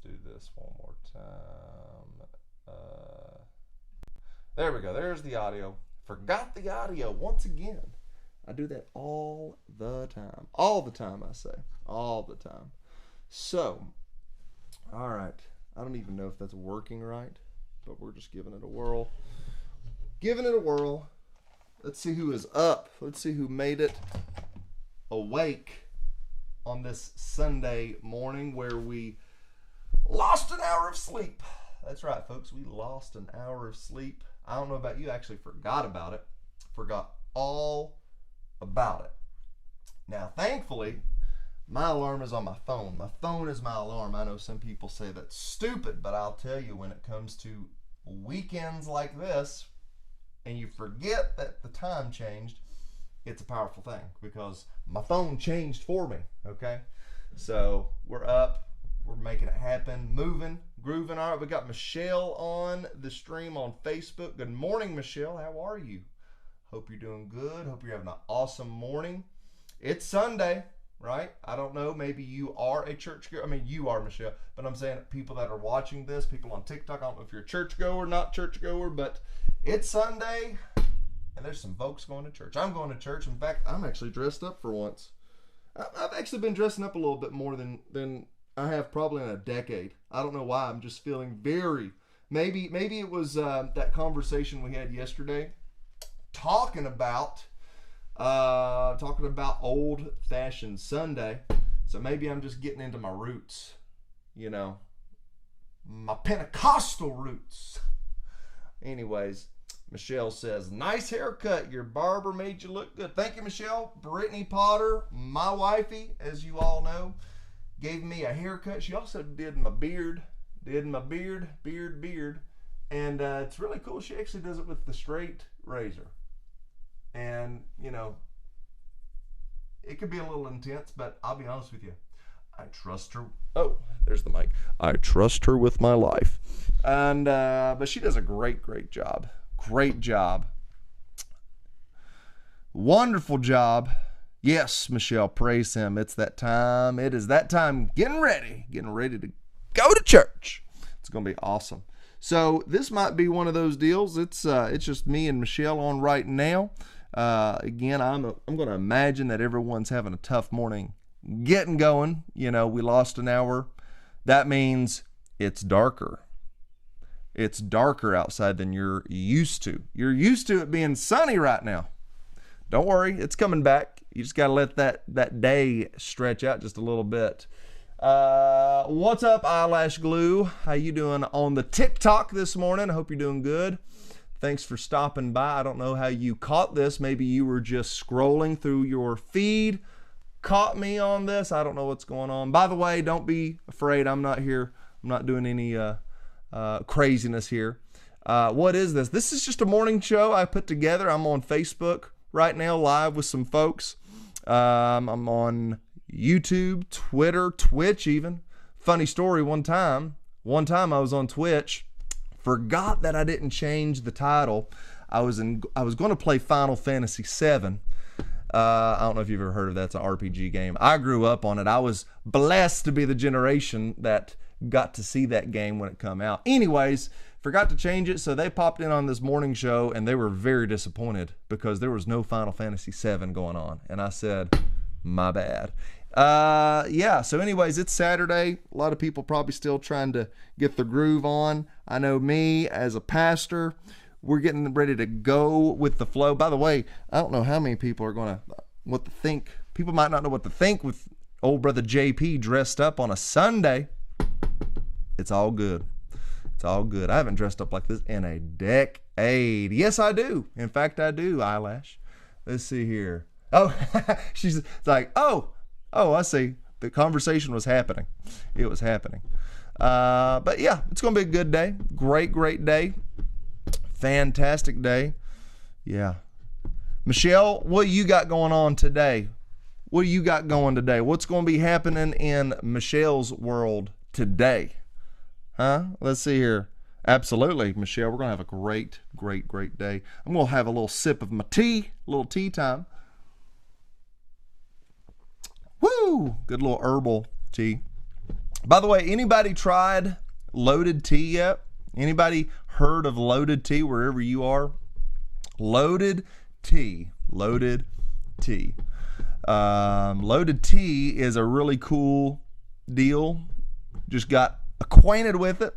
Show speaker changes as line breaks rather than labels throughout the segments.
do this one more time. There we go. There's the audio. Forgot the audio once again. I do that all the time. All the time, I say. All the time. So, all right. I don't even know if that's working right, but we're just giving it a whirl. Giving it a whirl. Let's see who is up. Let's see who made it awake on this Sunday morning where we lost an hour of sleep. That's right, folks. We lost an hour of sleep. I don't know about you. I actually forgot about it. Forgot all about it. Now, thankfully, my alarm is on my phone. My phone is my alarm. I know some people say that's stupid, but I'll tell you, when it comes to weekends like this, and you forget that the time changed, it's a powerful thing because my phone changed for me, okay? So we're up. We're making it happen, moving, grooving. All right, we got Michelle on the stream on Facebook. Good morning, Michelle. How are you? Hope you're doing good. Hope you're having an awesome morning. It's Sunday, right? I don't know. Maybe you are a churchgoer. I mean, you are, Michelle. But I'm saying people that are watching this, people on TikTok, I don't know if you're a churchgoer, not churchgoer, but it's Sunday, and there's some folks going to church. I'm going to church. In fact, I'm actually dressed up for once. I've actually been dressing up a little bit more than I have probably in a decade. I don't know why. I'm just feeling maybe it was that conversation we had yesterday talking about old-fashioned Sunday. So maybe I'm just getting into my roots, my Pentecostal roots. Anyways, Michelle says, nice haircut. Your barber made you look good. Thank you, Michelle. Brittany Potter, my wifey, as you all know, gave me a haircut. She also did my beard. Beard. And it's really cool. She actually does it with the straight razor. And, it could be a little intense, but I'll be honest with you. I trust her. Oh, there's the mic. I trust her with my life. And, but she does a great job. Great job. Wonderful job. Yes, Michelle, praise him. It's that time. It is that time. Getting ready to go to church. It's going to be awesome. So this might be one of those deals. It's just me and Michelle on right now. Again, I'm going to imagine that everyone's having a tough morning getting going. We lost an hour. That means it's darker. It's darker outside than you're used to. You're used to it being sunny right now. Don't worry, it's coming back. You just got to let that day stretch out just a little bit. What's up, Eyelash Glue? How you doing on the TikTok this morning? I hope you're doing good. Thanks for stopping by. I don't know how you caught this. Maybe you were just scrolling through your feed, caught me on this. I don't know what's going on. By the way, don't be afraid. I'm not here. I'm not doing any craziness here. What is this? This is just a morning show I put together. I'm on Facebook right now, live with some folks. I'm on YouTube, Twitter, Twitch even. Funny story, one time I was on Twitch, forgot that I didn't change the title. I was going to play Final Fantasy VII. I don't know if you've ever heard of that. It's an RPG game. I grew up on it. I was blessed to be the generation that got to see that game when it come out. Anyways, forgot to change it, so they popped in on this morning show, and they were very disappointed because there was no Final Fantasy VII going on. And I said, my bad. So anyways, it's Saturday. A lot of people probably still trying to get the groove on. I know me, as a pastor, we're getting ready to go with the flow. By the way, I don't know how many people are going to think. People might not know what to think with old brother JP dressed up on a Sunday. It's all good. It's all good. I haven't dressed up like this in a decade. Yes, I do. In fact, I do, Eyelash. Let's see here. Oh, she's like, oh, I see. The conversation was happening. It was happening. But yeah, it's going to be a good day. Great day. Fantastic day. Yeah. Michelle, what you got going on today? What do you got going today? What's going to be happening in Michelle's world today? Huh? Let's see here. Absolutely, Michelle. We're going to have a great day. I'm going to have a little sip of my tea, a little tea time. Woo! Good little herbal tea. By the way, anybody tried Loaded Tea yet? Anybody heard of Loaded Tea wherever you are? Loaded Tea. Loaded Tea. Loaded Tea is a really cool deal. Just got acquainted with it.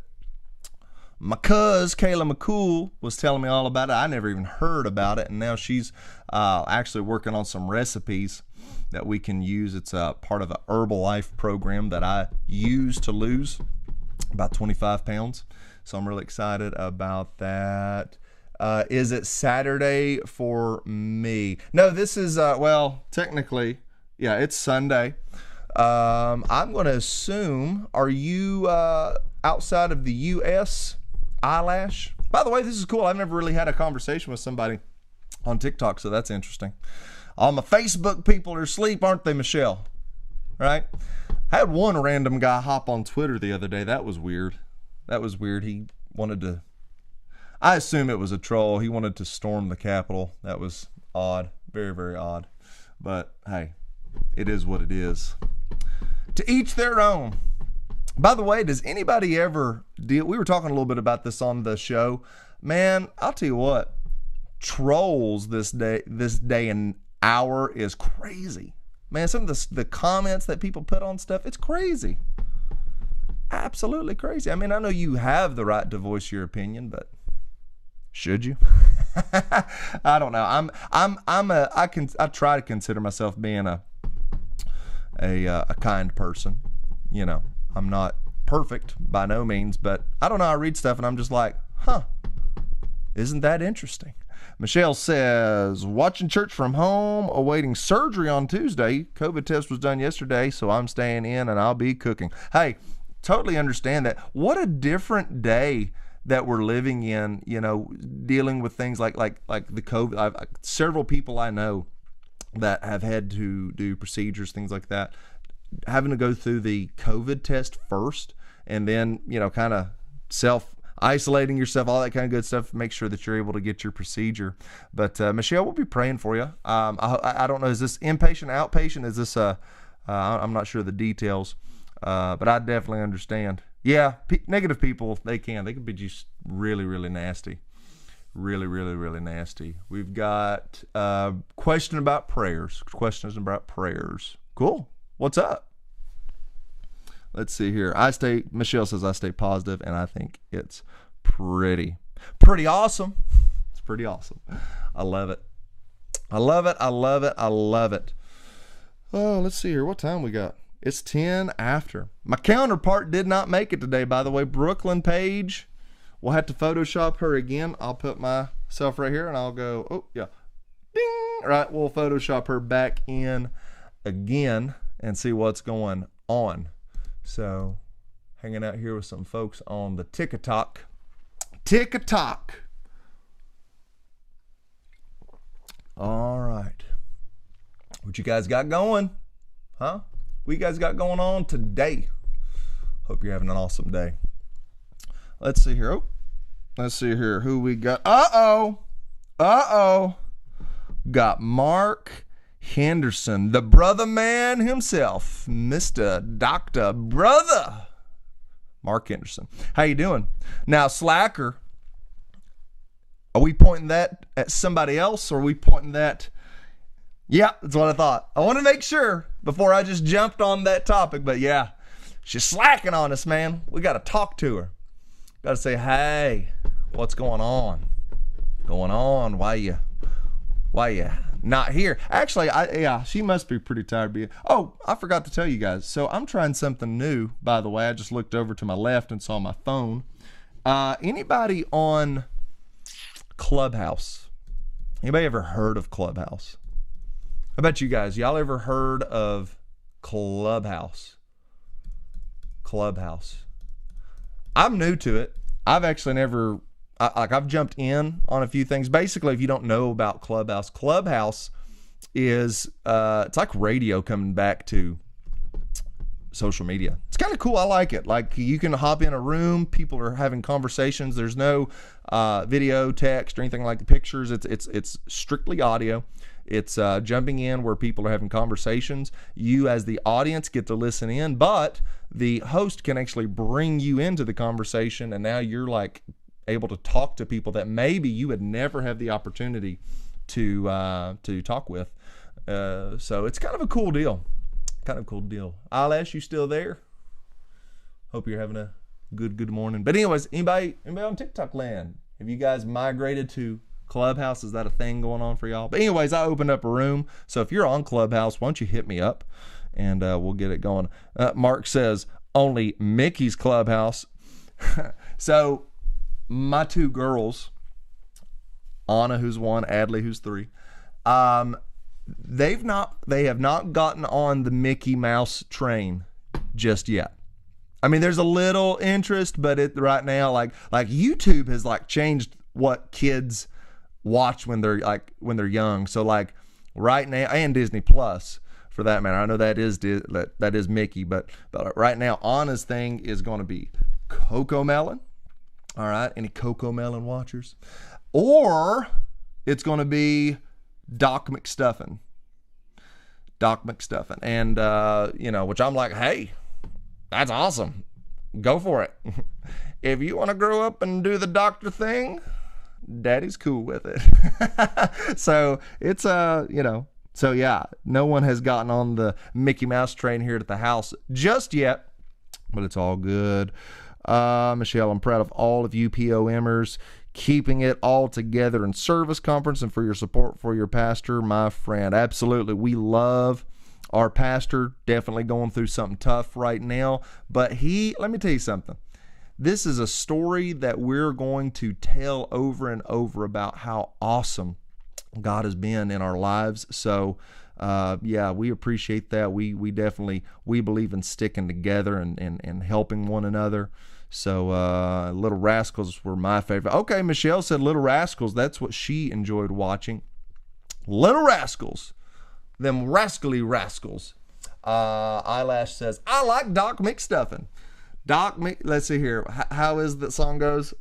My cuz, Kayla McCool, was telling me all about it. I never even heard about it, and now she's actually working on some recipes that we can use. It's a part of a Herbalife program that I use to lose about 25 pounds. So I'm really excited about that. Is it Saturday for me? No, this is, well, technically, yeah, it's Sunday. I'm going to assume, are you outside of the U.S., Eyelash? By the way, this is cool. I've never really had a conversation with somebody on TikTok, so that's interesting. All my Facebook people are asleep, aren't they, Michelle? Right? I had one random guy hop on Twitter the other day. That was weird. He wanted to, I assume it was a troll. He wanted to storm the Capitol. That was odd. Very, very odd. But, hey, it is what it is. To each their own. By the way, does anybody ever deal, we were talking a little bit about this on the show. Man, I'll tell you what, trolls this day and hour is crazy. Man, some of the comments that people put on stuff, it's crazy. Absolutely crazy. I mean, I know you have the right to voice your opinion, but should you? I don't know. I try to consider myself being a kind person. You know, I'm not perfect by no means, but I don't know. I read stuff and I'm just like, isn't that interesting? Michelle says, watching church from home, awaiting surgery on Tuesday. COVID test was done yesterday, so I'm staying in and I'll be cooking. Hey, totally understand that. What a different day that we're living in, you know, dealing with things like the COVID. Several people I know that have had to do procedures, things like that, having to go through the COVID test first and then, you know, kind of self-isolating yourself, all that kind of good stuff, make sure that you're able to get your procedure. But Michelle, we'll be praying for you. I don't know, is this inpatient, outpatient? Is this I'm not sure the details, but I definitely understand. Yeah, negative people, they can be just really, really nasty. Really, really, really nasty. We've got questions about prayers. Cool. What's up? Let's see here. Michelle says I stay positive, and I think it's pretty awesome. It's pretty awesome. I love it. I love it. Oh, let's see here. What time we got? It's 10 after. My counterpart did not make it today, by the way. Brooklyn Page. We'll have to Photoshop her again. I'll put myself right here, and I'll go, oh, yeah. Ding! All right, we'll Photoshop her back in again and see what's going on. So, hanging out here with some folks on the TikTok. All right. What you guys got going? Huh? What you guys got going on today? Hope you're having an awesome day. Let's see here. Let's see here who we got. Got Mark Henderson, the brother man himself, Mr. Dr. Brother Mark Henderson. How you doing? Now, Slacker, are we pointing that at somebody else, or are we pointing that? Yeah, that's what I thought. I want to make sure before I just jumped on that topic, but yeah, she's slacking on us, man. We got to talk to her. Got to say, hey, what's going on? Why you not here? Actually, she must be pretty tired. I forgot to tell you guys. So I'm trying something new, by the way. I just looked over to my left and saw my phone. Anybody on Clubhouse? Anybody ever heard of Clubhouse? How about you guys? Y'all ever heard of Clubhouse? I'm new to it. I've actually never, I've jumped in on a few things. Basically, if you don't know about Clubhouse is, it's like radio coming back to social media. it's kind of cool. I like it. Like, you can hop in a room, people are having conversations. There's no video, text, or anything like the pictures. It's strictly audio. It's jumping in where people are having conversations. You as the audience get to listen in, but the host can actually bring you into the conversation, and now you're like able to talk to people that maybe you would never have the opportunity to talk with. So it's kind of a cool deal. Eyelash, you still there? Hope you're having a good morning. But anyways, anybody on TikTok land? Have you guys migrated to Clubhouse? Is that a thing going on for y'all? But anyways, I opened up a room. So if you're on Clubhouse, why don't you hit me up and we'll get it going. Mark says, only Mickey's Clubhouse. So my two girls, Anna, who's 1, Adley, who's 3, they have not gotten on the Mickey Mouse train just yet. I mean, there's a little interest, but right now, like YouTube has like changed what kids watch when they're young. So like right now, and Disney Plus for that matter. I know that is Mickey, but right now Anna's thing is going to be CoComelon. All right, any CoComelon watchers? Or it's going to be Doc McStuffin. And which I'm like, hey, that's awesome. Go for it. If you want to grow up and do the doctor thing, Daddy's cool with it. So it's so yeah, no one has gotten on the Mickey Mouse train here at the house just yet, but it's all good. Michelle, I'm proud of all of you POMers keeping it all together in Service Conference and for your support for your pastor, my friend. Absolutely. We love our pastor, definitely going through something tough right now, but let me tell you something. This is a story that we're going to tell over and over about how awesome God has been in our lives. So yeah, we appreciate that. We believe in sticking together and helping one another. So Little Rascals were my favorite. Okay, Michelle said Little Rascals. That's what she enjoyed watching. Little Rascals. Them rascally rascals. Eyelash says, I like Doc McStuffin. Let's see here. How is the song goes?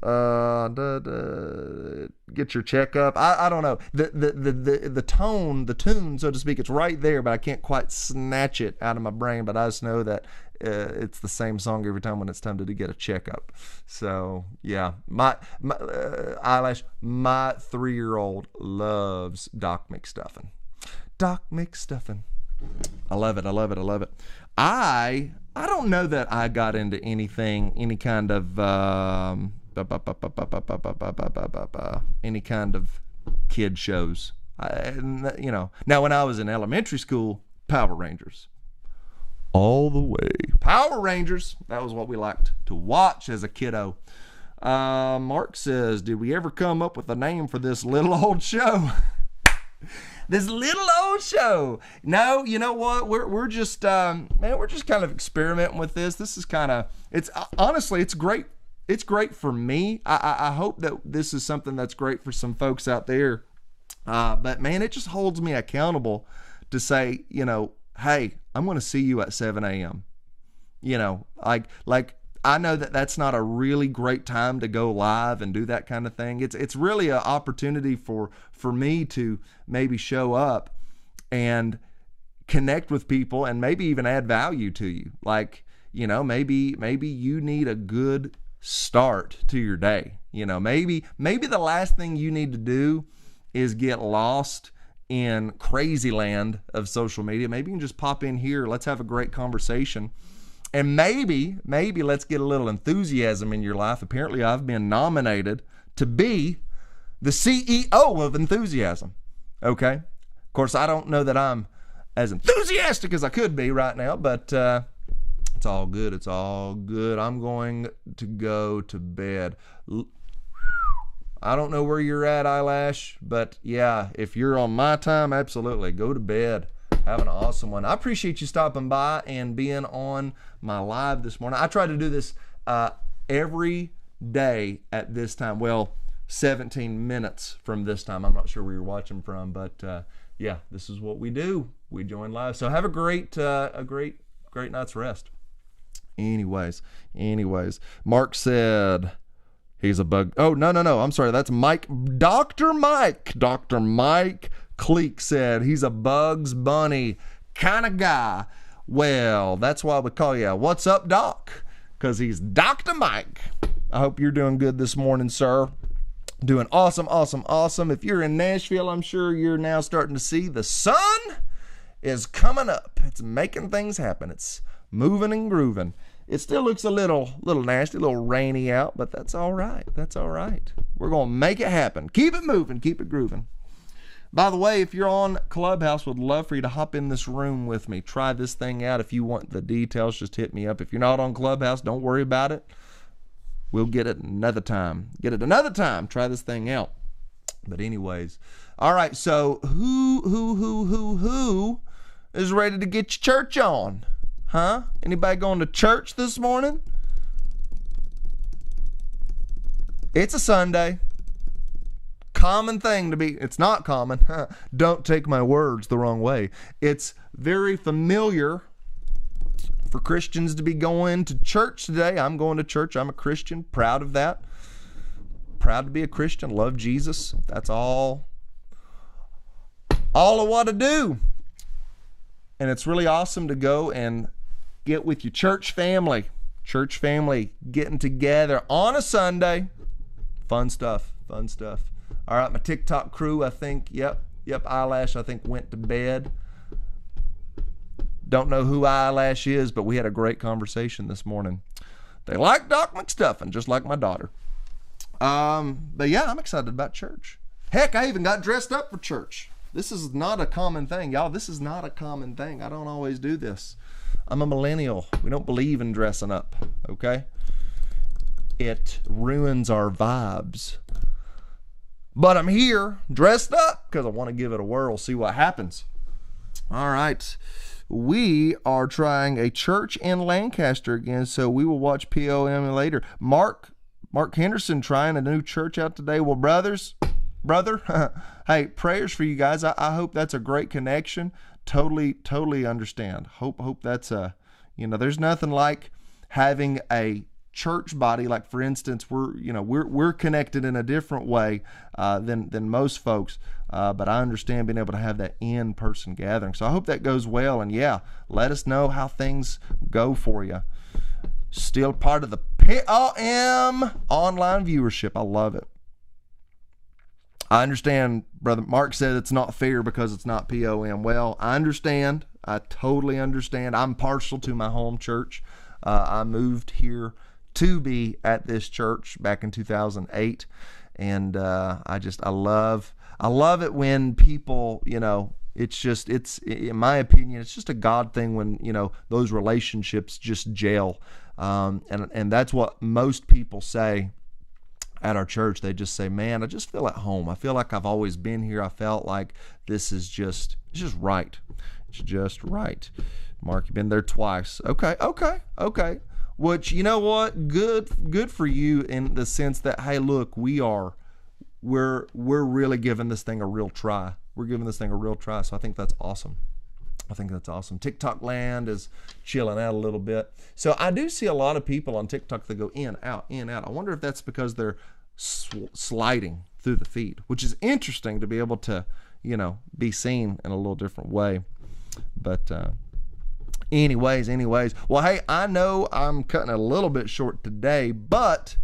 Get your checkup. I don't know. The tune, so to speak, it's right there, but I can't quite snatch it out of my brain. But I just know that it's the same song every time when it's time to get a checkup. So yeah, my Eyelash, my 3-year-old loves Doc McStuffin. Doc McStuffin. I love it. I don't know that I got into any kind of any kind of kid shows. Now when I was in elementary school, Power Rangers. All the way. Power Rangers. That was what we liked to watch as a kiddo. Mark says, did we ever come up with a name for this little old show? This little old show. No, you know what? We're just we're just kind of experimenting with this. This is kind of, honestly, it's great. It's great for me. I hope that this is something that's great for some folks out there. But man, it just holds me accountable to say, hey, I'm going to see you at 7 a.m. Like I know that that's not a really great time to go live and do that kind of thing. It's really an opportunity for me to maybe show up and connect with people and maybe even add value to you. Like, maybe you need a good start to your day. Maybe the last thing you need to do is get lost in crazy land of social media. Maybe you can just pop in here. Let's have a great conversation. And maybe let's get a little enthusiasm in your life. Apparently, I've been nominated to be the CEO of Enthusiasm. Okay? Of course, I don't know that I'm as enthusiastic as I could be right now, but it's all good. It's all good. I'm going to go to bed. I don't know where you're at, Eyelash, but yeah, if you're on my time, absolutely, go to bed. Have an awesome one. I appreciate you stopping by and being on my live this morning. I try to do this every day at this time. Well, 17 minutes from this time. I'm not sure where you're watching from, but yeah, this is what we do. We join live. So have a great night's rest. Anyways, Mark said he's a bug. Oh, no. I'm sorry. That's Mike. Dr. Mike Cleek said he's a Bugs Bunny kind of guy. Well, that's why we call you What's Up, Doc? Because he's Dr. Mike. I hope you're doing good this morning, sir. Doing awesome. If you're in Nashville, I'm sure you're now starting to see the sun is coming up. It's making things happen. It's moving and grooving. It still looks a little nasty, a little rainy out, but that's all right. We're going to make it happen. Keep it moving. Keep it grooving. By the way, if you're on Clubhouse, would love for you to hop in this room with me. Try this thing out. If you want the details, just hit me up. If you're not on Clubhouse, don't worry about it. We'll get it another time. Try this thing out. But anyways, all right. So who is ready to get your church on? Huh? Anybody going to church this morning? It's a Sunday. Common thing to be. It's not common. Don't take my words the wrong way. It's very familiar for Christians to be going to church today. I'm going to church. I'm a Christian. Proud of that. Proud to be a Christian. Love Jesus. That's all I want to do. And it's really awesome to go and get with your church family. Church family getting together on a Sunday. Fun stuff. All right, my TikTok crew, I think, yep, Eyelash, I think, went to bed. Don't know who Eyelash is, but we had a great conversation this morning. They like Doc McStuffin, just like my daughter. But yeah, I'm excited about church. Heck, I even got dressed up for church. This is not a common thing, y'all. This is not a common thing. I don't always do this. I'm a millennial. We don't believe in dressing up, okay? It ruins our vibes. But I'm here dressed up because I want to give it a whirl, see what happens. All right. We are trying a church in Lancaster again, so we will watch POM later. Mark Henderson trying a new church out today. Well, brother, hey, prayers for you guys. I hope that's a great connection. Totally understand. Hope that's there's nothing like having a church body. Like, for instance, we're connected in a different way than most folks, but I understand being able to have that in-person gathering. So I hope that goes well, and yeah, let us know how things go for you. Still part of the POM online viewership. I love it. I understand, Brother Mark said it's not fair because it's not POM. Well, I understand. I totally understand. I'm partial to my home church. I moved here to be at this church back in 2008, and I love it when people, it's in my opinion, it's just a God thing when those relationships just gel, and that's what most people say at our church. They just say, man, I just feel at home. I feel like I've always been here. I felt like this is it's just right. It's just right. Mark, you've been there twice. Okay. Which, you know what? Good for you in the sense that, hey, look, we're really giving this thing a real try. So I think that's awesome. TikTok land is chilling out a little bit. So I do see a lot of people on TikTok that go in, out. I wonder if that's because they're sliding through the feed, which is interesting to be able to, be seen in a little different way. But, anyways, well, hey, I know I'm cutting it a little bit short today, but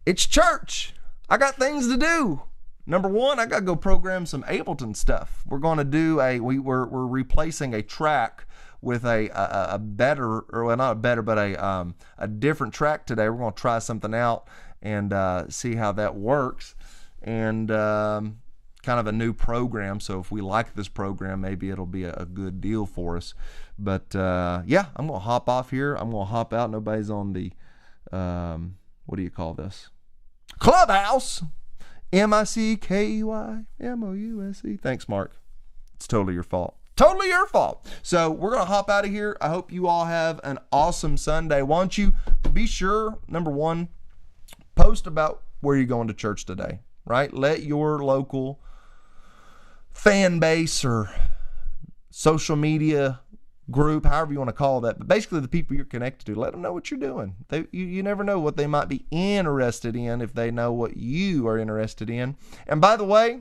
it's church. I got things to do. Number one, I got to go program some Ableton stuff. We're going to do we're replacing a track with a better, or not a better, but a different track today. We're going to try something out and see how that works, and kind of a new program. So if we like this program, maybe it'll be a good deal for us. But yeah, I'm going to hop off here. I'm going to hop out. Nobody's on the, what do you call this? Clubhouse. MICKEYMOUSE. Thanks, Mark. It's totally your fault. So we're going to hop out of here. I hope you all have an awesome Sunday. Why don't you be sure, number one, post about where you're going to church today, right? Let your local fan base or social media group, however you want to call that, but basically the people you're connected to, let them know what you're doing. You never know what they might be interested in if they know what you are interested in. And by the way,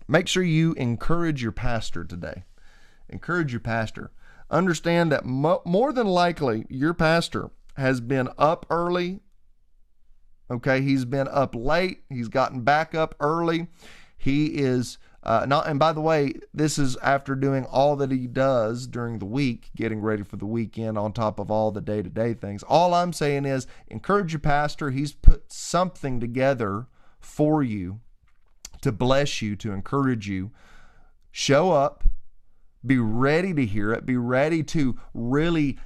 make sure you encourage your pastor today. Encourage your pastor. Understand that more than likely your pastor has been up early. Okay, he's been up late. He's gotten back up early. He is not, and by the way, this is after doing all that he does during the week, getting ready for the weekend on top of all the day-to-day things. All I'm saying is encourage your pastor. He's put something together for you to bless you, to encourage you. Show up. Be ready to hear it. Be ready to really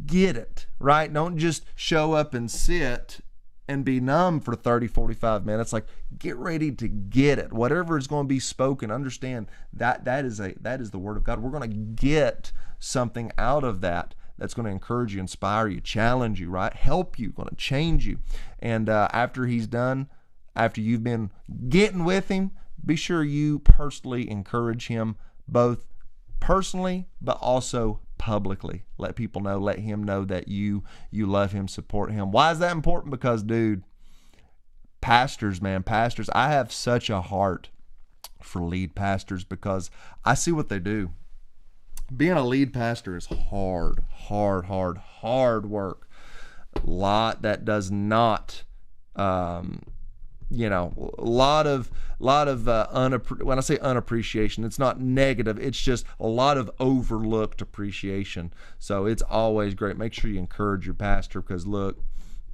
get it, right? Don't just show up and sit and be numb for 30, 45 minutes. Like, get ready to get it. Whatever is going to be spoken, understand that that is the word of God. We're going to get something out of that that's going to encourage you, inspire you, challenge you, right? Help you, going to change you. And after he's done, after you've been getting with him, be sure you personally encourage him, both personally, but also publicly. Let people know, let him know that you love him, support him. Why is that important? Because, dude, pastors, I have such a heart for lead pastors because I see what they do. Being a lead pastor is hard work. A lot that does not, a lot of when I say unappreciation, it's not negative. It's just a lot of overlooked appreciation. So it's always great. Make sure you encourage your pastor because, look,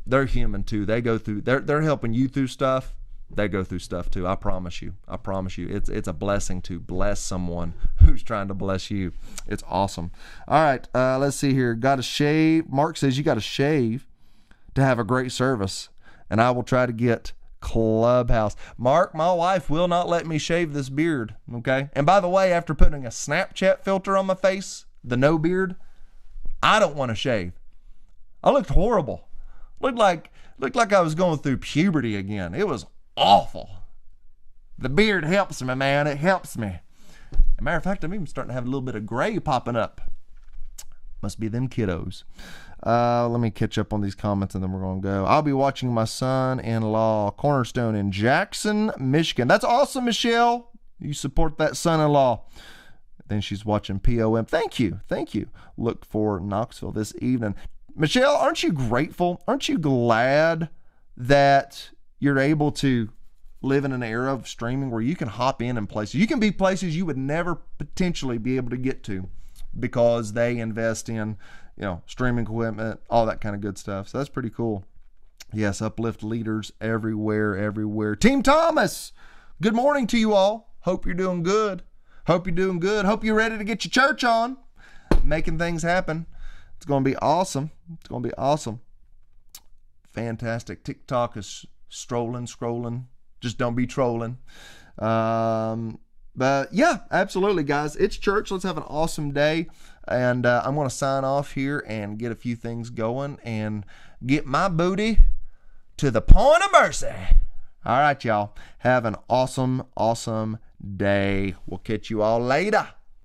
they're human too. They go through. They're helping you through stuff. They go through stuff too. I promise you. It's a blessing to bless someone who's trying to bless you. It's awesome. All right, let's see here. Got to shave. Mark says you got to shave to have a great service, and I will try to get Clubhouse. Mark, my wife will not let me shave this beard, okay? And by the way, after putting a Snapchat filter on my face, the no beard, I don't want to shave. I looked horrible. Looked like I was going through puberty again. It was awful. The beard helps me, man. It helps me. As a matter of fact, I'm even starting to have a little bit of gray popping up. Must be them kiddos. Let me catch up on these comments and then we're going to go. I'll be watching my son-in-law Cornerstone in Jackson, Michigan. That's awesome, Michelle. You support that son-in-law. Then she's watching POM. Thank you. Look for Knoxville this evening. Michelle, aren't you grateful? Aren't you glad that you're able to live in an era of streaming where you can hop in places? You can be places you would never potentially be able to get to because they invest in, streaming equipment, all that kind of good stuff. So that's pretty cool. Yes, uplift leaders everywhere. Team Thomas, good morning to you all. Hope you're doing good. Hope you're ready to get your church on, making things happen. It's going to be awesome. Fantastic. TikTok is scrolling. Just don't be trolling. But yeah, absolutely, guys. It's church. Let's have an awesome day. And I'm going to sign off here and get a few things going and get my booty to the point of mercy. All right, y'all. Have an awesome day. We'll catch you all later.